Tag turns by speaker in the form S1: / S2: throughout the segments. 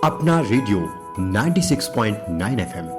S1: अपना radio 96.9 FM.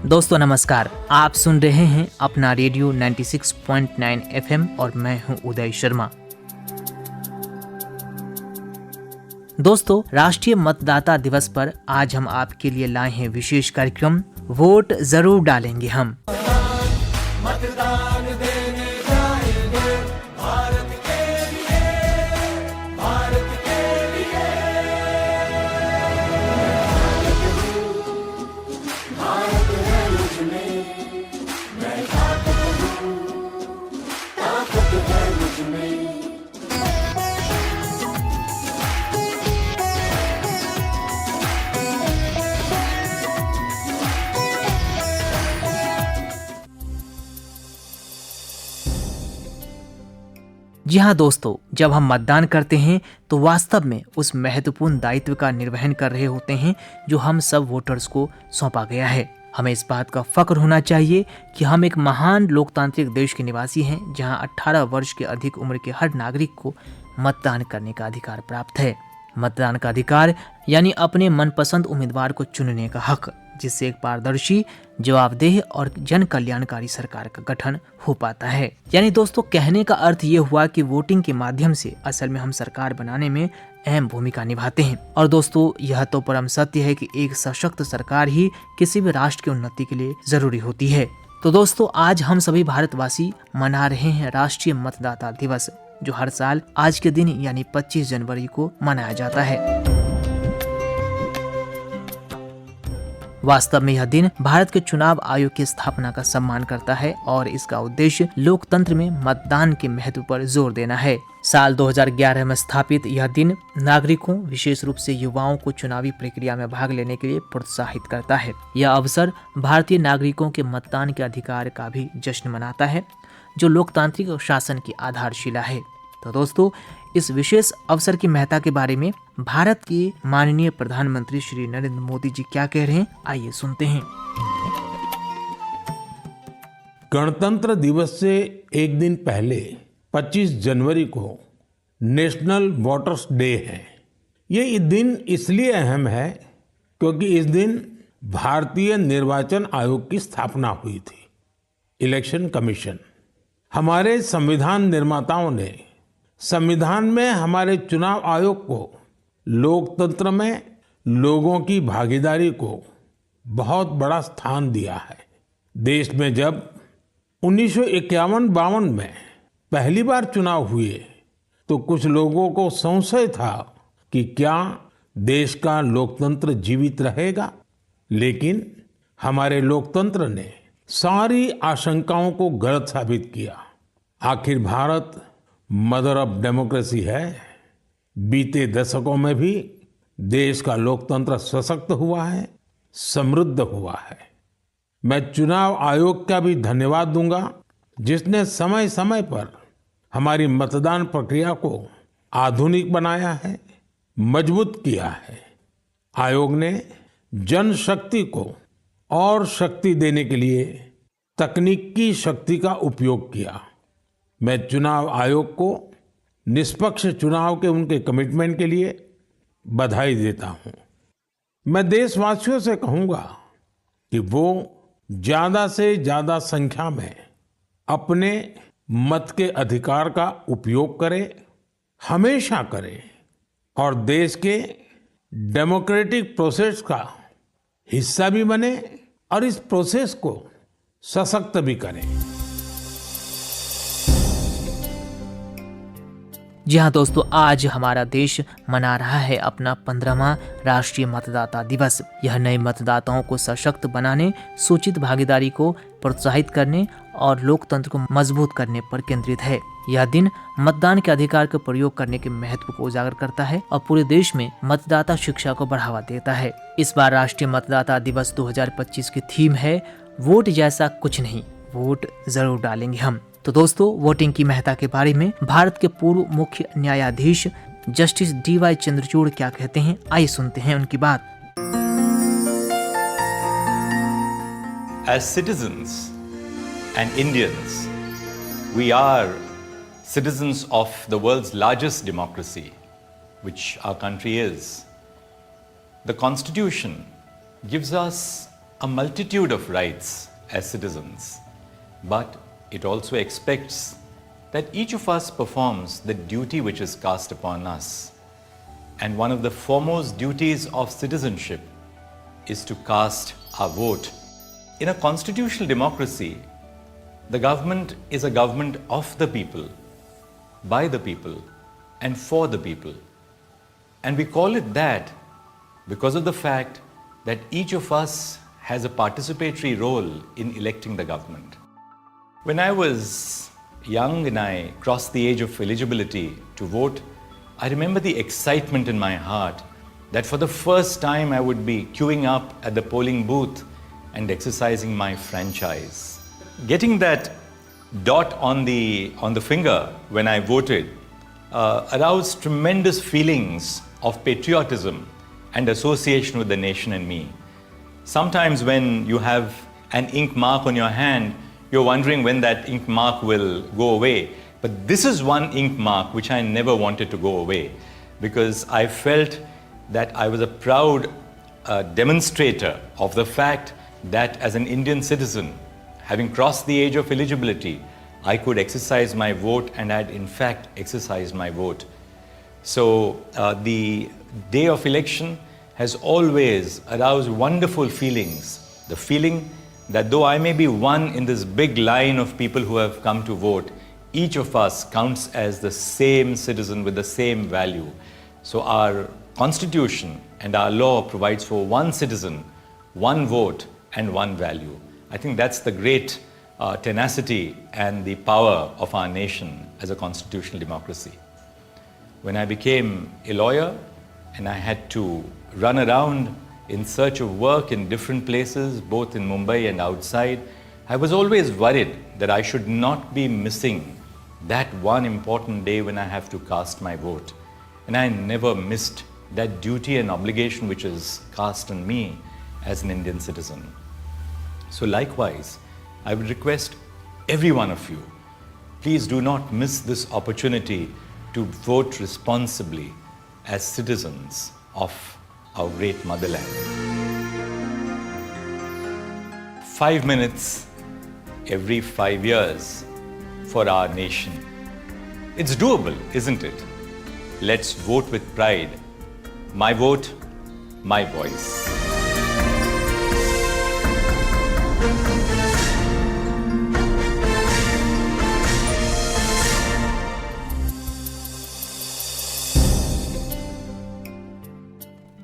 S2: दोस्तों नमस्कार, आप सुन रहे हैं अपना रेडियो 96.9 एफएम और मैं हूं उदय शर्मा। दोस्तों, राष्ट्रीय मतदाता दिवस पर आज हम आपके लिए लाए हैं विशेष कार्यक्रम वोट जरूर डालेंगे हम।
S3: मतदान देने जाएंगे भारत के लिए, भारत के लिए। भारत है मुझमें, मैं ताकत हूँ, ताकत है मुझमें।
S2: जी हाँ दोस्तों, जब हम मतदान करते हैं तो वास्तव में उस महत्वपूर्ण दायित्व का निर्वहन कर रहे होते हैं जो हम सब वोटर्स को सौंपा गया है। हमें इस बात का फक्र होना चाहिए कि हम एक महान लोकतांत्रिक देश के निवासी हैं जहां 18 वर्ष के अधिक उम्र के हर नागरिक को मतदान करने का अधिकार प्राप्त है। मतदान का अधिकार यानी अपने मनपसंद उम्मीदवार को चुनने का हक, जिससे एक पारदर्शी, जवाबदेह और जन कल्याणकारी सरकार का गठन हो पाता है। यानी दोस्तों, कहने का अर्थ ये हुआ कि वोटिंग के माध्यम से असल में हम सरकार बनाने में अहम भूमिका निभाते हैं। और दोस्तों, यह तो परम सत्य है कि एक सशक्त सरकार ही किसी भी राष्ट्र की उन्नति के लिए जरूरी होती है। तो दोस्तों, आज हम सभी भारतवासी मना रहे हैं राष्ट्रीय मतदाता दिवस, जो हर साल आज के दिन यानी 25 जनवरी को मनाया जाता है। वास्तव में यह दिन भारत के चुनाव आयोग की स्थापना का सम्मान करता है और इसका उद्देश्य लोकतंत्र में मतदान के महत्व पर जोर देना है। साल 2011 में स्थापित यह दिन नागरिकों, विशेष रूप से युवाओं को चुनावी प्रक्रिया में भाग लेने के लिए प्रोत्साहित करता है। यह अवसर भारतीय नागरिकों के मतदान के अधिकार का भी जश्न मनाता है, जो लोकतांत्रिक शासन की आधारशिला है। तो दोस्तों, इस विशेष अवसर की महत्ता के बारे में भारत के माननीय प्रधानमंत्री श्री नरेंद्र मोदी जी क्या कह रहे हैं, आइए सुनते हैं।
S4: गणतंत्र दिवस से एक दिन पहले 25 जनवरी को नेशनल वोटर्स डे है। ये दिन इसलिए अहम है क्योंकि इस दिन भारतीय निर्वाचन आयोग की स्थापना हुई थी। इलेक्शन कमीशन, हमारे संविधान निर्माताओं ने संविधान में हमारे चुनाव आयोग को लोकतंत्र में लोगों की भागीदारी को बहुत बड़ा स्थान दिया है। देश में जब 1951-52 में पहली बार चुनाव हुए तो कुछ लोगों को संशय था कि क्या देश का लोकतंत्र जीवित रहेगा, लेकिन हमारे लोकतंत्र ने सारी आशंकाओं को गलत साबित किया। आखिर भारत मदर ऑफ डेमोक्रेसी है। बीते दशकों में भी देश का लोकतंत्र सशक्त हुआ है, समृद्ध हुआ है। मैं चुनाव आयोग का भी धन्यवाद दूंगा, जिसने समय समय पर हमारी मतदान प्रक्रिया को आधुनिक बनाया है, मजबूत किया है। आयोग ने जनशक्ति को और शक्ति देने के लिए तकनीकी शक्ति का उपयोग किया। मैं चुनाव आयोग को निष्पक्ष चुनाव के उनके कमिटमेंट के लिए बधाई देता हूं। मैं देशवासियों से कहूंगा कि वो ज्यादा से ज्यादा संख्या में अपने मत के अधिकार का उपयोग करें, हमेशा करें और देश के डेमोक्रेटिक प्रोसेस का हिस्सा भी बने और इस प्रोसेस को सशक्त भी करें।
S2: जी हाँ दोस्तों, आज हमारा देश मना रहा है अपना 15वां राष्ट्रीय मतदाता दिवस। यह नए मतदाताओं को सशक्त बनाने, सूचित भागीदारी को प्रोत्साहित करने और लोकतंत्र को मजबूत करने पर केंद्रित है। यह दिन मतदान के अधिकार का प्रयोग करने के महत्व को उजागर करता है और पूरे देश में मतदाता शिक्षा को बढ़ावा देता है। इस बार राष्ट्रीय मतदाता दिवस 2025 की थीम है वोट जैसा कुछ नहीं, वोट जरूर डालेंगे हम। तो दोस्तों, वोटिंग की महत्ता के बारे में भारत के पूर्व मुख्य न्यायाधीश जस्टिस DY चंद्रचूड़ क्या कहते हैं, आइए सुनते हैं उनकी बात।
S5: As citizens and Indians, we are citizens of the world's largest democracy, which our country is. The Constitution gives us a multitude of rights as citizens, but it also expects that each of us performs the duty which is cast upon us. And one of the foremost duties of citizenship is to cast our vote. In a constitutional democracy, the government is a government of the people, by the people, and for the people. And we call it that because of the fact that each of us has a participatory role in electing the government. When I was young and I crossed the age of eligibility to vote, I remember the excitement in my heart that for the first time I would be queuing up at the polling booth and exercising my franchise. Getting that dot on the finger when I voted aroused tremendous feelings of patriotism and association with the nation and me. Sometimes when you have an ink mark on your hand, you're wondering when that ink mark will go away. But this is one ink mark which I never wanted to go away, because I felt that I was a proud demonstrator of the fact that as an Indian citizen, having crossed the age of eligibility, I could exercise my vote, and I had in fact exercised my vote. So the day of election has always aroused wonderful feelings. The feeling that though I may be one in this big line of people who have come to vote, each of us counts as the same citizen with the same value. So our constitution and our law provides for one citizen, one vote, and one value. I think that's the great tenacity and the power of our nation as a constitutional democracy. When I became a lawyer and I had to run around in search of work in different places, both in Mumbai and outside, I was always worried that I should not be missing that one important day when I have to cast my vote. And I never missed that duty and obligation which is cast on me as an Indian citizen. So likewise, I would request every one of you, please do not miss this opportunity to vote responsibly as citizens of our great motherland. 5 minutes every 5 years for our nation. It's doable, isn't it? Let's vote with pride. My vote, my voice.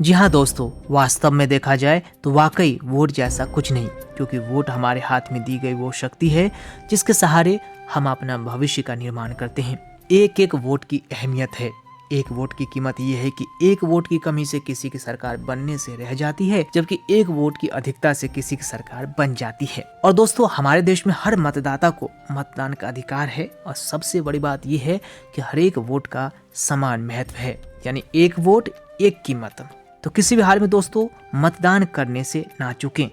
S2: जी हाँ दोस्तों, वास्तव में देखा जाए तो वाकई vote जैसा कुछ नहीं, क्योंकि वोट हमारे हाथ में दी गई वो शक्ति है जिसके सहारे हम अपना भविष्य का निर्माण करते हैं। एक एक वोट की अहमियत है। एक वोट की कीमत ये है कि एक वोट की कमी से किसी की सरकार बनने से रह जाती है, जबकि एक वोट की अधिकता से किसी की सरकार बन जाती है। और दोस्तों, हमारे देश में हर मतदाता को मतदान का अधिकार है और सबसे बड़ी बात यह है कि हर एक वोट का समान महत्व है, यानी एक वोट एक कीमत। तो किसी भी हाल में दोस्तों मतदान करने से ना चूकें।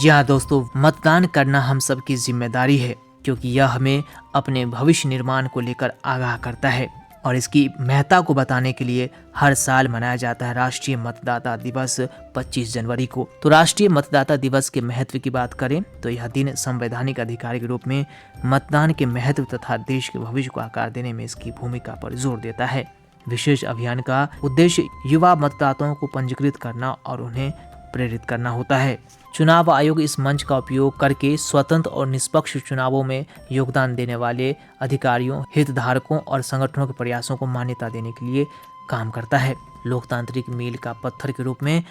S2: जी हाँ दोस्तों, मतदान करना हम सबकी जिम्मेदारी है, क्योंकि यह हमें अपने भविष्य निर्माण को लेकर आगाह करता है। और इसकी महत्ता को बताने के लिए हर साल मनाया जाता है राष्ट्रीय मतदाता दिवस 25 जनवरी को। तो राष्ट्रीय मतदाता दिवस के महत्व की बात करें तो यह दिन संवैधानिक अधिकार के रूप में मतदान के महत्व तथा देश के भविष्य को आकार देने में इसकी भूमिका पर जोर देता है। विशेष अभियान का उद्देश्य युवा मतदाताओं को पंजीकृत करना और उन्हें प्रेरित करना होता है। चुनाव आयोग इस मंच का उपयोग करके स्वतंत्र और निष्पक्ष चुनावों में योगदान देने वाले अधिकारियों, हितधारकों और संगठनों के प्रयासों को मान्यता देने के लिए काम करता है। लोकतांत्रिक मील का पत्थर के रूप में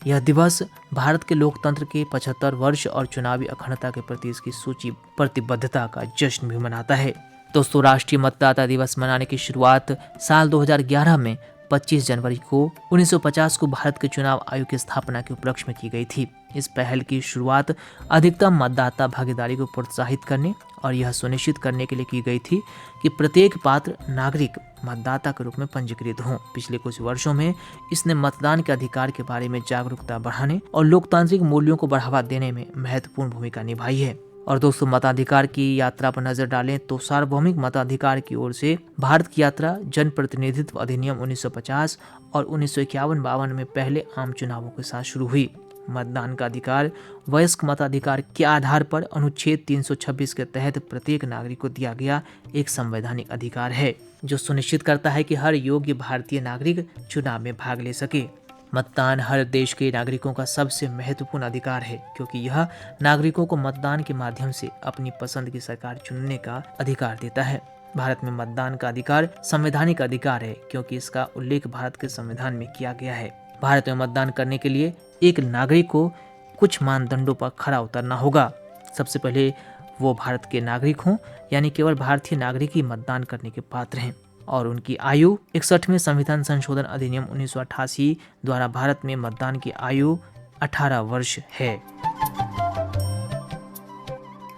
S2: यह दिवस भारत के लोकतंत्र के 75 वर्ष और चुनावी अखंडता के प्रति इसकी सूची प्रतिबद्धता का जश्न भी मनाता है। दोस्तों, राष्ट्रीय मतदाता दिवस मनाने की शुरुआत साल 2011 में 25 जनवरी को 1950 को भारत के चुनाव आयोग की स्थापना के उपलक्ष्य में की गई थी। इस पहल की शुरुआत अधिकतम मतदाता भागीदारी को प्रोत्साहित करने और यह सुनिश्चित करने के लिए की गई थी कि प्रत्येक पात्र नागरिक मतदाता के रूप में पंजीकृत हों। पिछले कुछ वर्षों में इसने मतदान के अधिकार के बारे में जागरूकता बढ़ाने और लोकतांत्रिक मूल्यों को बढ़ावा देने में महत्वपूर्ण भूमिका निभाई है। और दोस्तों, मताधिकार की यात्रा पर नजर डालें तो सार्वभौमिक मताधिकार की ओर से भारत की यात्रा जन प्रतिनिधित्व अधिनियम 1950 और 1951-52 में पहले आम चुनावों के साथ शुरू हुई। मतदान का अधिकार वयस्क मताधिकार के आधार पर अनुच्छेद 326 के तहत प्रत्येक नागरिक को दिया गया एक संवैधानिक अधिकार है, जो सुनिश्चित करता है कि हर योग्य भारतीय नागरिक चुनाव में भाग ले सके। मतदान हर देश के नागरिकों का सबसे महत्वपूर्ण अधिकार है, क्योंकि यह नागरिकों को मतदान के माध्यम से अपनी पसंद की सरकार चुनने का अधिकार देता है। भारत में मतदान का अधिकार संवैधानिक अधिकार है, क्योंकि इसका उल्लेख भारत के संविधान में किया गया है। भारत में मतदान करने के लिए एक नागरिक को कुछ मानदंडों पर खरा उतरना होगा। सबसे पहले वो भारत के नागरिक हों, यानी केवल भारतीय नागरिक ही मतदान करने के पात्र हैं, और उनकी आयु 61वें संविधान संशोधन अधिनियम 1988 द्वारा भारत में मतदान की आयु 18 वर्ष है।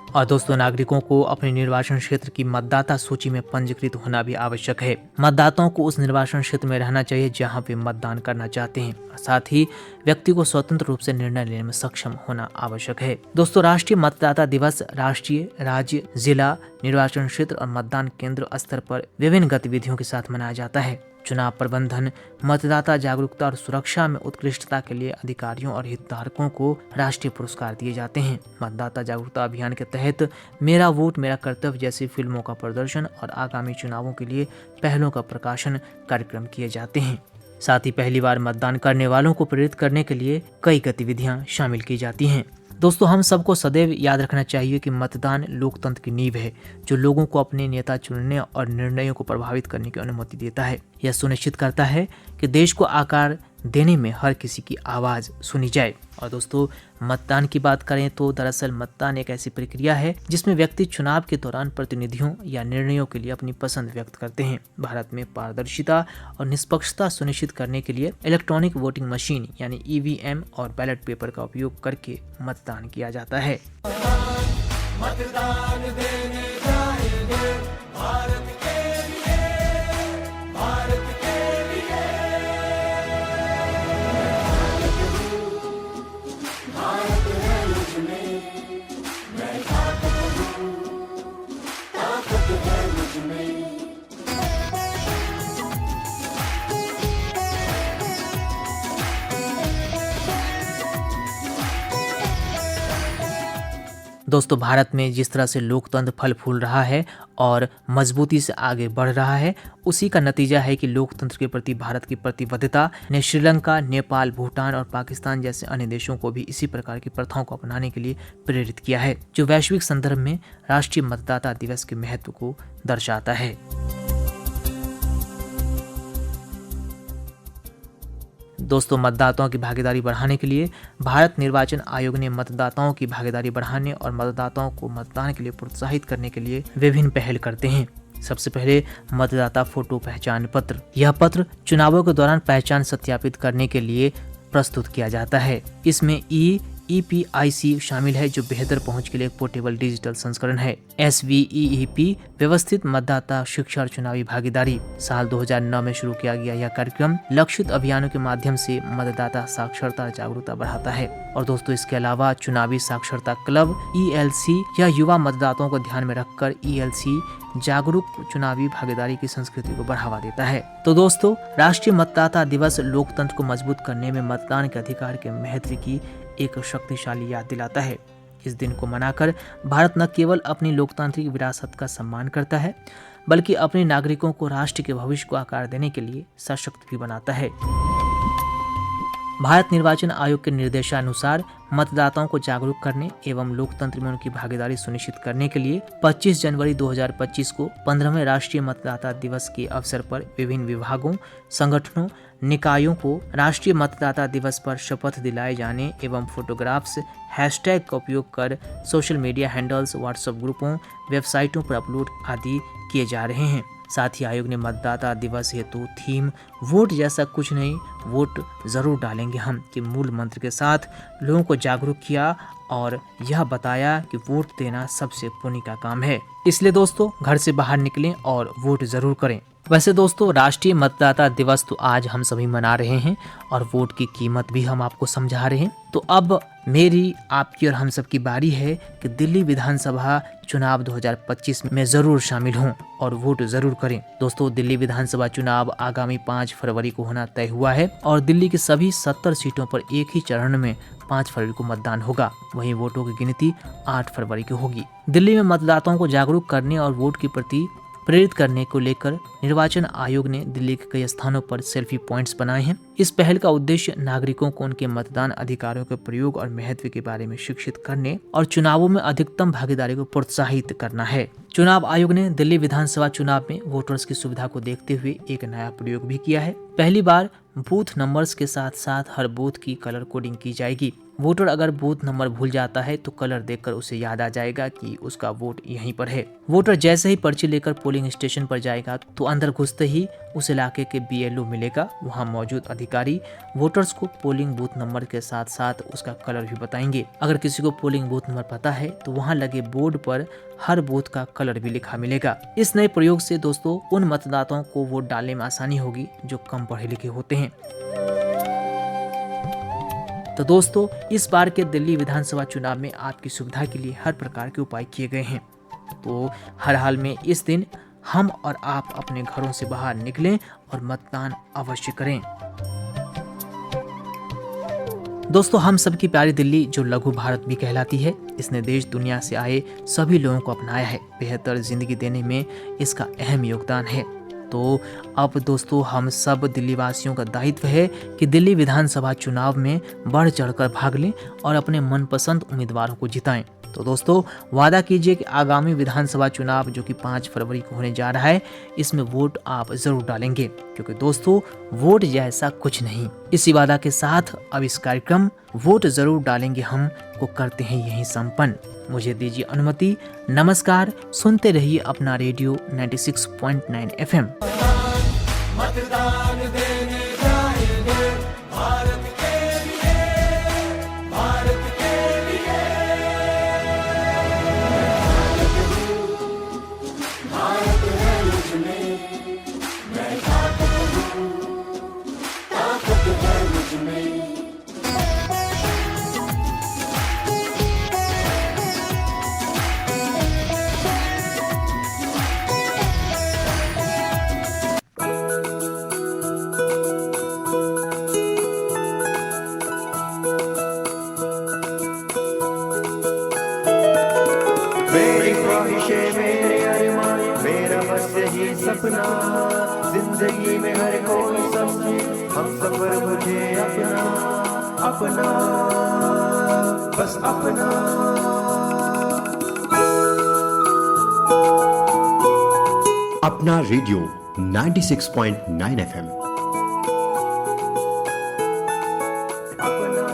S2: और दोस्तों, नागरिकों को अपने निर्वाचन क्षेत्र की मतदाता सूची में पंजीकृत होना भी आवश्यक है। मतदाताओं को उस निर्वाचन क्षेत्र में रहना चाहिए जहां वे मतदान करना चाहते हैं। साथ ही व्यक्ति को स्वतंत्र रूप से निर्णय लेने में सक्षम होना आवश्यक है। दोस्तों, राष्ट्रीय मतदाता दिवस राष्ट्रीय, राज्य, जिला, निर्वाचन क्षेत्र और मतदान केंद्र स्तर पर विभिन्न गतिविधियों के साथ मनाया जाता है। चुनाव प्रबंधन, मतदाता जागरूकता और सुरक्षा में उत्कृष्टता के लिए अधिकारियों और हितधारकों को राष्ट्रीय पुरस्कार दिए जाते हैं। मतदाता जागरूकता अभियान के तहत मेरा वोट मेरा कर्तव्य जैसी फिल्मों का प्रदर्शन और आगामी चुनावों के लिए पहलों का प्रकाशन कार्यक्रम किए जाते हैं। साथ ही पहली बार मतदान करने वालों को प्रेरित करने के लिए कई गतिविधियां शामिल की जाती हैं। दोस्तों, हम सबको सदैव याद रखना चाहिए कि मतदान लोकतंत्र की नींव है, जो लोगों को अपने नेता चुनने और निर्णयों को प्रभावित करने की अनुमति देता है। यह सुनिश्चित करता है कि देश को आकार देने में हर किसी की आवाज़ सुनी जाए। और दोस्तों, मतदान की बात करें तो दरअसल मतदान एक ऐसी प्रक्रिया है जिसमें व्यक्ति चुनाव के दौरान प्रतिनिधियों या निर्णयों के लिए अपनी पसंद व्यक्त करते हैं। भारत में पारदर्शिता और निष्पक्षता सुनिश्चित करने के लिए इलेक्ट्रॉनिक वोटिंग मशीन यानी EVM और बैलेट पेपर का उपयोग करके मतदान किया जाता है।
S3: मतदान देने जाएंगे भारत के लिए, भारत के लिए। भारत है मुझमें, मैं ताकत हूँ, ताकत है मुझमें।
S2: दोस्तों, भारत में जिस तरह से लोकतंत्र फल फूल रहा है और मजबूती से आगे बढ़ रहा है, उसी का नतीजा है कि लोकतंत्र के प्रति भारत की प्रतिबद्धता ने श्रीलंका, नेपाल, भूटान और पाकिस्तान जैसे अन्य देशों को भी इसी प्रकार की प्रथाओं को अपनाने के लिए प्रेरित किया है, जो वैश्विक संदर्भ में राष्ट्रीय मतदाता दिवस के महत्व को दर्शाता है। दोस्तों, मतदाताओं की भागीदारी बढ़ाने के लिए भारत निर्वाचन आयोग ने मतदाताओं की भागीदारी बढ़ाने और मतदाताओं को मतदान के लिए प्रोत्साहित करने के लिए विभिन्न पहल करते हैं। सबसे पहले मतदाता फोटो पहचान पत्र। यह पत्र चुनावों के दौरान पहचान सत्यापित करने के लिए प्रस्तुत किया जाता है। इसमें EPIC शामिल है, जो बेहतर पहुंच के लिए एक पोर्टेबल डिजिटल संस्करण है। SVEEP व्यवस्थित मतदाता शिक्षा और चुनावी भागीदारी। साल 2009 में शुरू किया गया यह कार्यक्रम लक्षित अभियानों के माध्यम से मतदाता साक्षरता जागरूकता बढ़ाता है। और दोस्तों, इसके अलावा चुनावी साक्षरता क्लब ELC या युवा मतदाताओं को ध्यान में रखकर ELC जागरूक चुनावी भागीदारी की संस्कृति को बढ़ावा देता है। तो दोस्तों, राष्ट्रीय मतदाता दिवस लोकतंत्र को मजबूत करने में मतदान के अधिकार के महत्व की एक शक्तिशाली याद दिलाता है। इस दिन को मनाकर भारत न केवल अपनी लोकतांत्रिक विरासत का सम्मान करता है, बल्कि अपने नागरिकों को राष्ट्र के भविष्य को आकार देने के लिए सशक्त भी बनाता है। भारत निर्वाचन आयोग के निर्देशानुसार मतदाताओं को जागरूक करने एवं लोकतंत्र में उनकी भागीदारी सुनिश्चित करने के लिए 25 जनवरी 2025 को 15वें राष्ट्रीय मतदाता दिवस के अवसर पर विभिन्न विभागों, संगठनों, निकायों को राष्ट्रीय मतदाता दिवस पर शपथ दिलाए जाने एवं फोटोग्राफ्स, हैशटैग का उपयोग कर सोशल मीडिया हैंडल्स, व्हाट्सएप ग्रुपों, वेबसाइटों पर अपलोड आदि किए जा रहे हैं। साथ ही आयोग ने मतदाता दिवस हेतु थीम वोट जैसा कुछ नहीं, वोट जरूर डालेंगे हम के मूल मंत्र के साथ लोगों को जागरूक किया और यह बताया कि वोट देना सबसे पुण्य का काम है। इसलिए दोस्तों घर से बाहर निकलें और वोट जरूर करें। वैसे दोस्तों राष्ट्रीय मतदाता दिवस तो आज हम सभी मना रहे हैं और वोट की कीमत भी हम आपको समझा रहे हैं। तो अब मेरी, आपकी और हम सब की बारी है कि दिल्ली विधानसभा चुनाव 2025 में जरूर शामिल हों और वोट जरूर करें। दोस्तों दिल्ली विधानसभा चुनाव आगामी 5 फरवरी को होना तय हुआ है और दिल्ली की सभी 70 सीटों पर एक ही चरण में 5 फरवरी को मतदान होगा। वहीं वोटों की गिनती 8 फरवरी को होगी। दिल्ली में मतदाताओं को जागरूक करने और वोट के प्रति प्रेरित करने को लेकर निर्वाचन आयोग ने दिल्ली के कई स्थानों पर सेल्फी पॉइंट्स बनाए हैं। इस पहल का उद्देश्य नागरिकों को उनके मतदान अधिकारों के प्रयोग और महत्व के बारे में शिक्षित करने और चुनावों में अधिकतम भागीदारी को प्रोत्साहित करना है। चुनाव आयोग ने दिल्ली विधानसभा चुनाव में वोटर्स की सुविधा को देखते हुए एक नया प्रयोग भी किया है। पहली बार बूथ नंबर्स के साथ साथ हर बूथ की कलर कोडिंग की जाएगी। वोटर अगर बूथ नंबर भूल जाता है तो कलर देखकर उसे याद आ जाएगा कि उसका वोट यहीं पर है। वोटर जैसे ही पर्ची लेकर पोलिंग स्टेशन पर जाएगा तो अंदर घुसते ही उस इलाके के BLO मिलेगा। वहां मौजूद अधिकारी वोटर्स को पोलिंग बूथ नंबर के साथ साथ उसका कलर भी बताएंगे। अगर किसी को पोलिंग बूथ नंबर पता है तो वहां लगे बोर्ड पर हर बूथ का कलर भी लिखा मिलेगा। इस नए प्रयोग से दोस्तों उन मतदाताओं को वोट डालने में आसानी होगी जो कम पढ़े लिखे होते हैं। तो दोस्तों इस बार के दिल्ली विधानसभा चुनाव में आपकी सुविधा के लिए हर प्रकार के उपाय किए गए हैं। तो हर हाल में इस दिन हम और आप अपने घरों से बाहर निकलें और मतदान अवश्य करें। दोस्तों हम सबकी प्यारी दिल्ली जो लघु भारत भी कहलाती है, इसने देश दुनिया से आए सभी लोगों को अपनाया है। बेहतर जिंदगी देने में इसका अहम योगदान है। तो अब दोस्तों हम सब दिल्ली वासियों का दायित्व है कि दिल्ली विधानसभा चुनाव में बढ़ चढ़कर भाग लें और अपने मनपसंद उम्मीदवारों को जिताएं। तो दोस्तों वादा कीजिए कि आगामी विधानसभा चुनाव जो कि 5 फरवरी को होने जा रहा है, इसमें वोट आप जरूर डालेंगे, क्योंकि दोस्तों वोट जैसा कुछ नहीं। इसी वादा के साथ अब इस कार्यक्रम वोट जरूर डालेंगे हम को करते हैं यहीं संपन्न। मुझे दीजिए अनुमति। नमस्कार। सुनते रहिए अपना रेडियो 96.9 FM।
S3: मतदान देने जाएंगे भारत के लिए, भारत के लिए। भारत है मुझमें, मैं ताकत हूँ, ताकत है मुझमें।
S6: मेरी ख्वाहिशें, मेरे अरमान, मेरा बस यही सपना, जिंदगी में हर कोई समझे हम सफर मुझे अपना, अपना, बस अपना।
S1: अपना रेडियो 96.9 FM।
S6: अपना